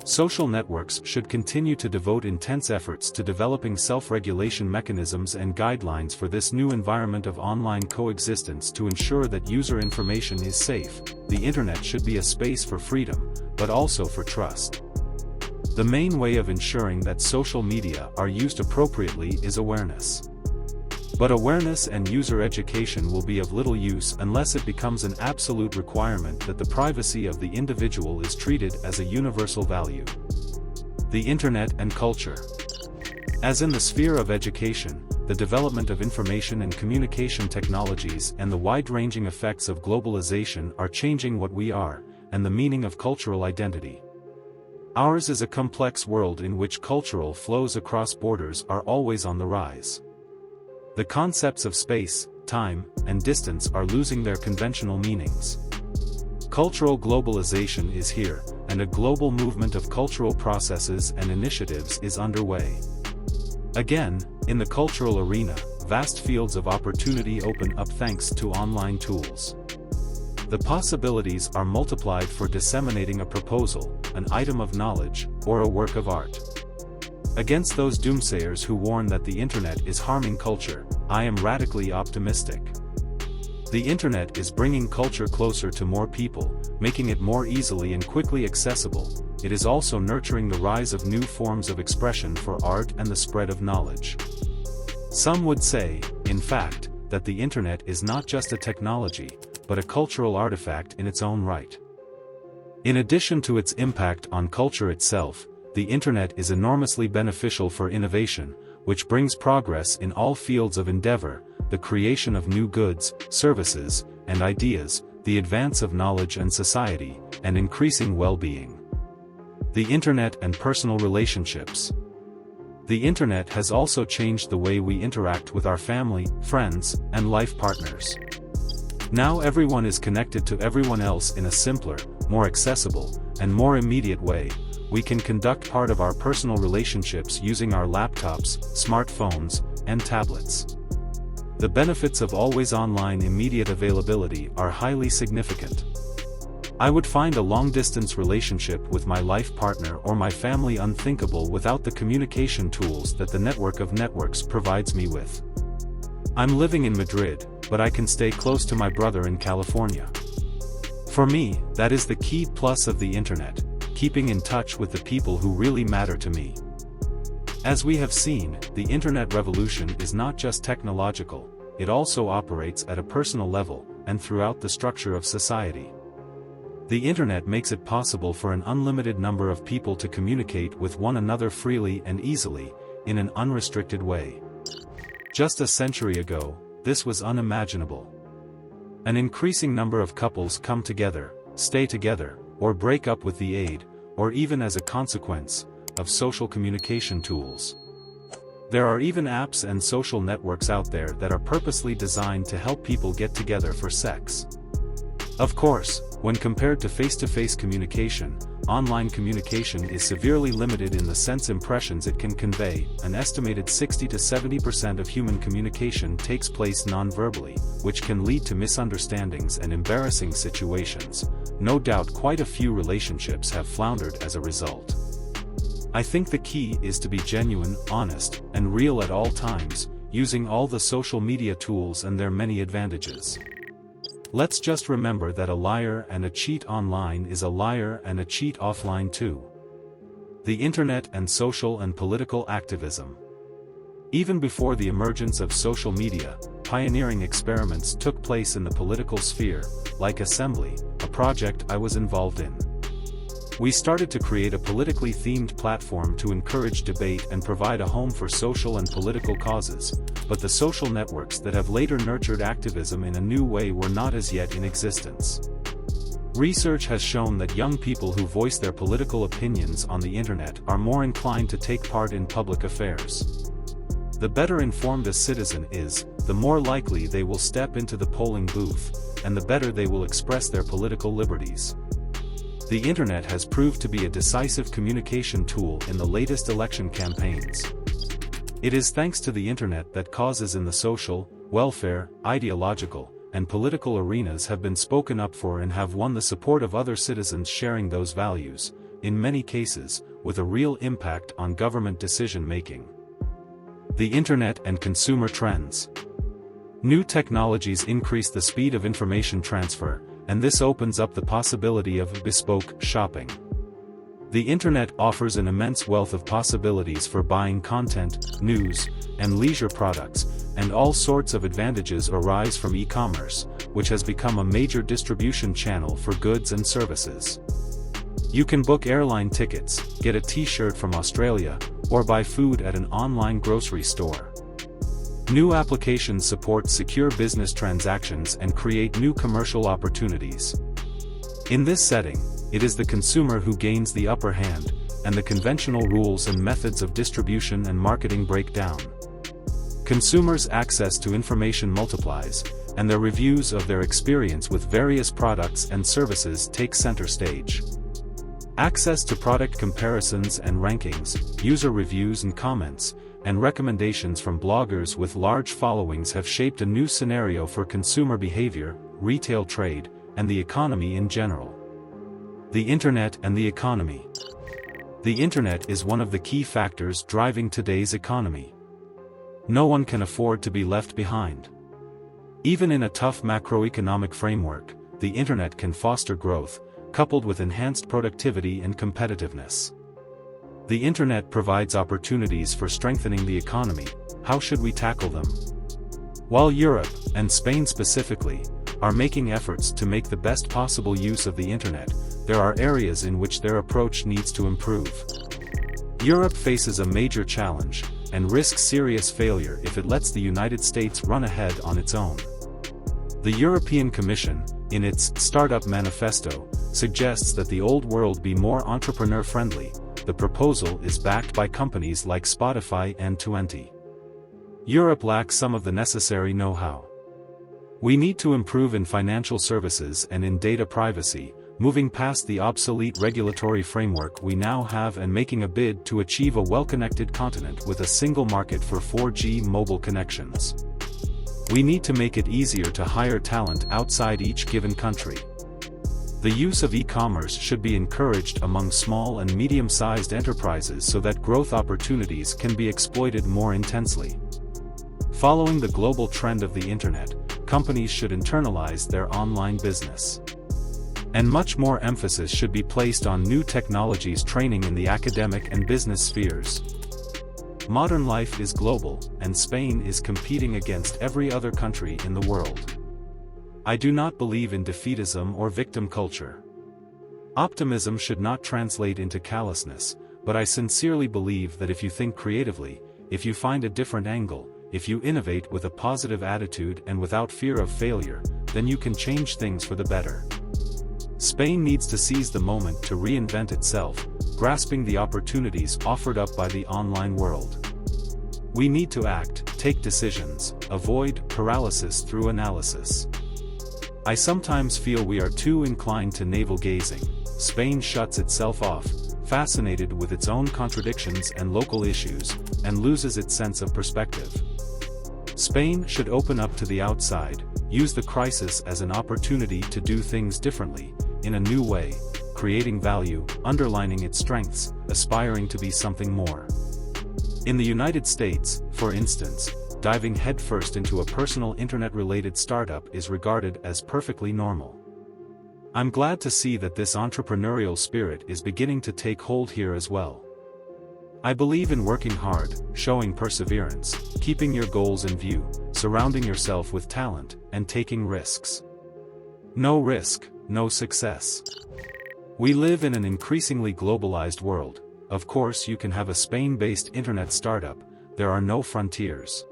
Social networks should continue to devote intense efforts to developing self-regulation mechanisms and guidelines for this new environment of online coexistence to ensure that user information is safe. The internet should be a space for freedom, but also for trust. The main way of ensuring that social media are used appropriately is awareness. But awareness and user education will be of little use unless it becomes an absolute requirement that the privacy of the individual is treated as a universal value. The Internet and culture. As in the sphere of education, the development of information and communication technologies and the wide-ranging effects of globalization are changing what we are, and the meaning of cultural identity. Ours is a complex world in which cultural flows across borders are always on the rise. The concepts of space, time, and distance are losing their conventional meanings. Cultural globalization is here, and a global movement of cultural processes and initiatives is underway. Again, in the cultural arena, vast fields of opportunity open up thanks to online tools. The possibilities are multiplied for disseminating a proposal, an item of knowledge, or a work of art. Against those doomsayers who warn that the internet is harming culture, I am radically optimistic. The internet is bringing culture closer to more people, making it more easily and quickly accessible. It is also nurturing the rise of new forms of expression for art and the spread of knowledge. Some would say, in fact, that the internet is not just a technology, but a cultural artifact in its own right. In addition to its impact on culture itself, the internet is enormously beneficial for innovation, which brings progress in all fields of endeavor, the creation of new goods, services, and ideas, the advance of knowledge and society, and increasing well-being. The internet and personal relationships. The internet has also changed the way we interact with our family, friends, and life partners. Now everyone is connected to everyone else in a simpler, more accessible, and more immediate way. We can conduct part of our personal relationships using our laptops, smartphones, and tablets. The benefits of always online immediate availability are highly significant. I would find a long-distance relationship with my life partner or my family unthinkable without the communication tools that the network of networks provides me with. I'm living in Madrid, but I can stay close to my brother in California. For me, that is the key plus of the internet. Keeping in touch with the people who really matter to me. As we have seen, the internet revolution is not just technological, it also operates at a personal level, and throughout the structure of society. The internet makes it possible for an unlimited number of people to communicate with one another freely and easily, in an unrestricted way. Just a century ago, this was unimaginable. An increasing number of couples come together, stay together, or break up with the aid, or even as a consequence, of social communication tools. There are even apps and social networks out there that are purposely designed to help people get together for sex. Of course, when compared to face-to-face communication, online communication is severely limited in the sense impressions it can convey. An estimated 60 to 70% of human communication takes place non-verbally, which can lead to misunderstandings and embarrassing situations. No doubt quite a few relationships have floundered as a result. I think the key is to be genuine, honest, and real at all times, using all the social media tools and their many advantages. Let's just remember that a liar and a cheat online is a liar and a cheat offline too. The internet and social and political activism. Even before the emergence of social media, pioneering experiments took place in the political sphere, like Assembly, a project I was involved in. We started to create a politically themed platform to encourage debate and provide a home for social and political causes, but the social networks that have later nurtured activism in a new way were not as yet in existence. Research has shown that young people who voice their political opinions on the internet are more inclined to take part in public affairs. The better informed a citizen is, the more likely they will step into the polling booth, and the better they will express their political liberties. The internet has proved to be a decisive communication tool in the latest election campaigns. It is thanks to the internet that causes in the social, welfare, ideological, and political arenas have been spoken up for and have won the support of other citizens sharing those values. in many cases, with a real impact on government decision-making. The Internet and consumer trends. New technologies increase the speed of information transfer, and this opens up the possibility of bespoke shopping. The Internet offers an immense wealth of possibilities for buying content, news, and leisure products, and all sorts of advantages arise from e-commerce, which has become a major distribution channel for goods and services. You can book airline tickets, get a t-shirt from Australia, or buy food at an online grocery store. New applications support secure business transactions and create new commercial opportunities. In this setting, it is the consumer who gains the upper hand, and the conventional rules and methods of distribution and marketing break down. Consumers' access to information multiplies, and their reviews of their experience with various products and services take center stage. Access to product comparisons and rankings, user reviews and comments, and recommendations from bloggers with large followings have shaped a new scenario for consumer behavior, retail trade, and the economy in general. The Internet and the economy. The Internet is one of the key factors driving today's economy. No one can afford to be left behind. Even in a tough macroeconomic framework, the Internet can foster growth, coupled with enhanced productivity and competitiveness. The Internet provides opportunities for strengthening the economy. How should we tackle them? While Europe, and Spain specifically, are making efforts to make the best possible use of the Internet, there are areas in which their approach needs to improve. Europe faces a major challenge, and risks serious failure if it lets the United States run ahead on its own. The European Commission, in its Startup Manifesto, suggests that the old world be more entrepreneur-friendly. The proposal is backed by companies like Spotify and 20. Europe lacks some of the necessary know-how. We need to improve in financial services and in data privacy, moving past the obsolete regulatory framework we now have and making a bid to achieve a well-connected continent with a single market for 4G mobile connections. We need to make it easier to hire talent outside each given country. The use of e-commerce should be encouraged among small and medium-sized enterprises so that growth opportunities can be exploited more intensely. Following the global trend of the Internet, companies should internalize their online business. And much more emphasis should be placed on new technologies training in the academic and business spheres. Modern life is global, and Spain is competing against every other country in the world. I do not believe in defeatism or victim culture. Optimism should not translate into callousness, but I sincerely believe that if you think creatively, if you find a different angle, if you innovate with a positive attitude and without fear of failure, then you can change things for the better. Spain needs to seize the moment to reinvent itself, grasping the opportunities offered up by the online world. We need to act, take decisions, avoid paralysis through analysis. I sometimes feel we are too inclined to navel-gazing. Spain shuts itself off, fascinated with its own contradictions and local issues, and loses its sense of perspective. Spain should open up to the outside, use the crisis as an opportunity to do things differently, in a new way, creating value, underlining its strengths, aspiring to be something more. In the United States, for instance, diving headfirst into a personal internet-related startup is regarded as perfectly normal. I'm glad to see that this entrepreneurial spirit is beginning to take hold here as well. I believe in working hard, showing perseverance, keeping your goals in view, surrounding yourself with talent, and taking risks. No risk, no success. We live in an increasingly globalized world. Of course, you can have a Spain-based internet startup. There are no frontiers.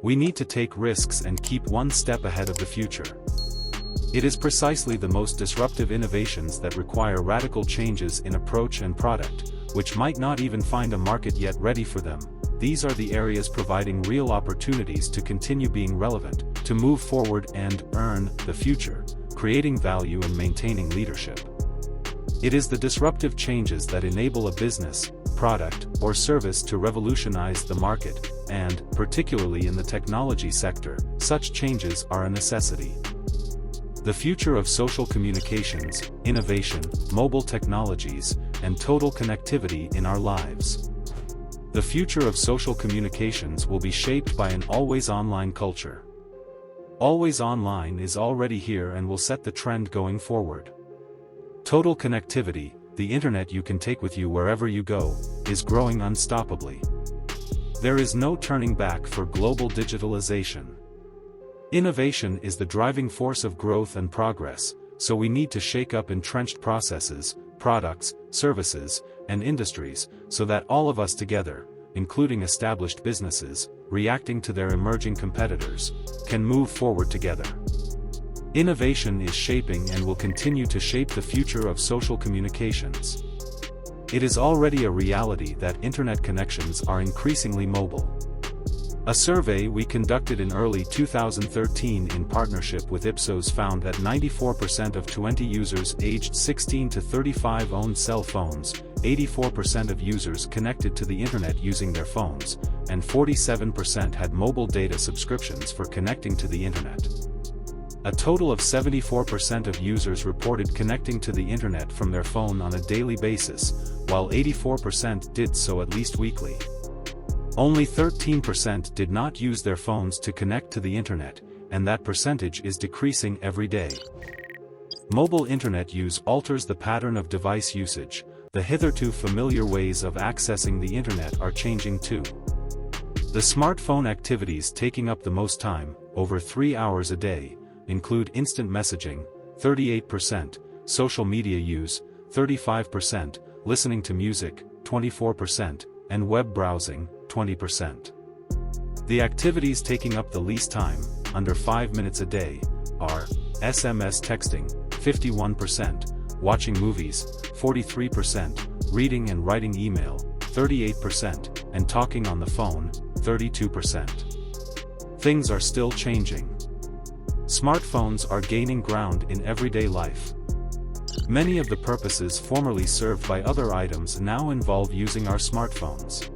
We need to take risks and keep one step ahead of the future. It is precisely the most disruptive innovations that require radical changes in approach and product, which might not even find a market yet ready for them. These are the areas providing real opportunities to continue being relevant, to move forward and earn the future, creating value and maintaining leadership. It is the disruptive changes that enable a business, product, or service to revolutionize the market, and, particularly in the technology sector, such changes are a necessity. The future of social communications, innovation, mobile technologies, and total connectivity in our lives. The future of social communications will be shaped by an always online culture. Always online is already here and will set the trend going forward. Total connectivity, the internet you can take with you wherever you go, is growing unstoppably. There is no turning back for global digitalization. Innovation is the driving force of growth and progress, so we need to shake up entrenched processes, products, services, and industries, so that all of us together, including established businesses, reacting to their emerging competitors, can move forward together. Innovation is shaping and will continue to shape the future of social communications. It is already a reality that internet connections are increasingly mobile. A survey we conducted in early 2013 in partnership with Ipsos found that 94% of 20 users aged 16 to 35 owned cell phones, 84% of users connected to the internet using their phones, and 47% had mobile data subscriptions for connecting to the internet. A total of 74% of users reported connecting to the internet from their phone on a daily basis, while 84% did so at least weekly. Only 13% did not use their phones to connect to the internet, and that percentage is decreasing every day. Mobile internet use alters the pattern of device usage. The hitherto familiar ways of accessing the internet are changing too. The smartphone activities taking up the most time, over 3 hours a day, include instant messaging, 38%, social media use, 35%, listening to music, 24%, and web browsing, 20%. The activities taking up the least time, under 5 minutes a day, are SMS texting, 51%, watching movies, 43%, reading and writing email, 38%, and talking on the phone, 32%. Things are still changing. Smartphones are gaining ground in everyday life. Many of the purposes formerly served by other items now involve using our smartphones.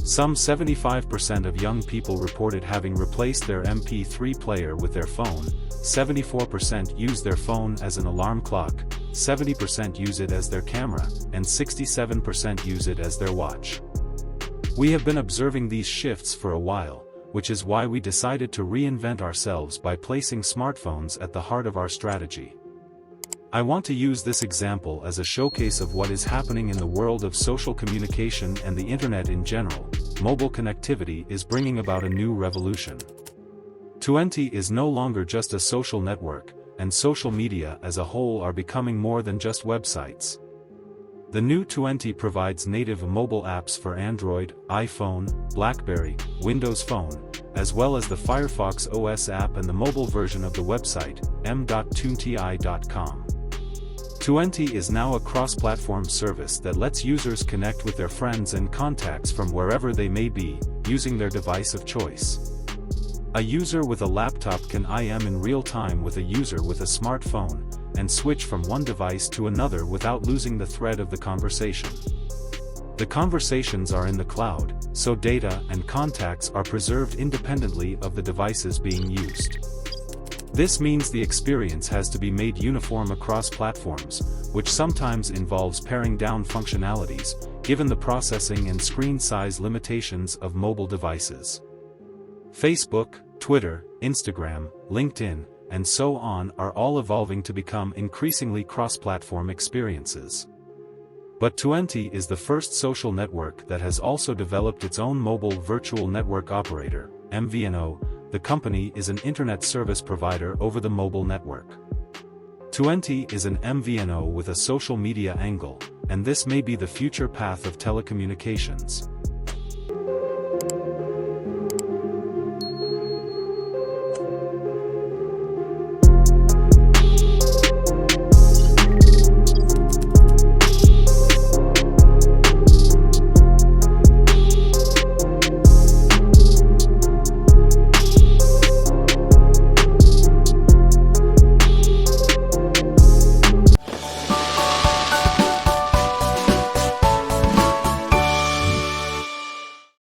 Some 75% of young people reported having replaced their MP3 player with their phone, 74% use their phone as an alarm clock, 70% use it as their camera, and 67% use it as their watch. We have been observing these shifts for a while, which is why we decided to reinvent ourselves by placing smartphones at the heart of our strategy. I want to use this example as a showcase of what is happening in the world of social communication and the internet in general. Mobile connectivity is bringing about a new revolution. Tuenti is no longer just a social network, and social media as a whole are becoming more than just websites. The new Tuenti provides native mobile apps for Android, iPhone, BlackBerry, Windows Phone, as well as the Firefox OS app and the mobile version of the website, m.tuenti.com. Tuenti is now a cross-platform service that lets users connect with their friends and contacts from wherever they may be, using their device of choice. A user with a laptop can IM in real time with a user with a smartphone, and switch from one device to another without losing the thread of the conversation. The conversations are in the cloud, so data and contacts are preserved independently of the devices being used. This means the experience has to be made uniform across platforms, which sometimes involves paring down functionalities, given the processing and screen size limitations of mobile devices. Facebook, Twitter, Instagram, LinkedIn, and so on are all evolving to become increasingly cross-platform experiences. But Tuenti is the first social network that has also developed its own mobile virtual network operator, MVNO. The company is an internet service provider over the mobile network. Tuenti is an MVNO with a social media angle, and this may be the future path of telecommunications.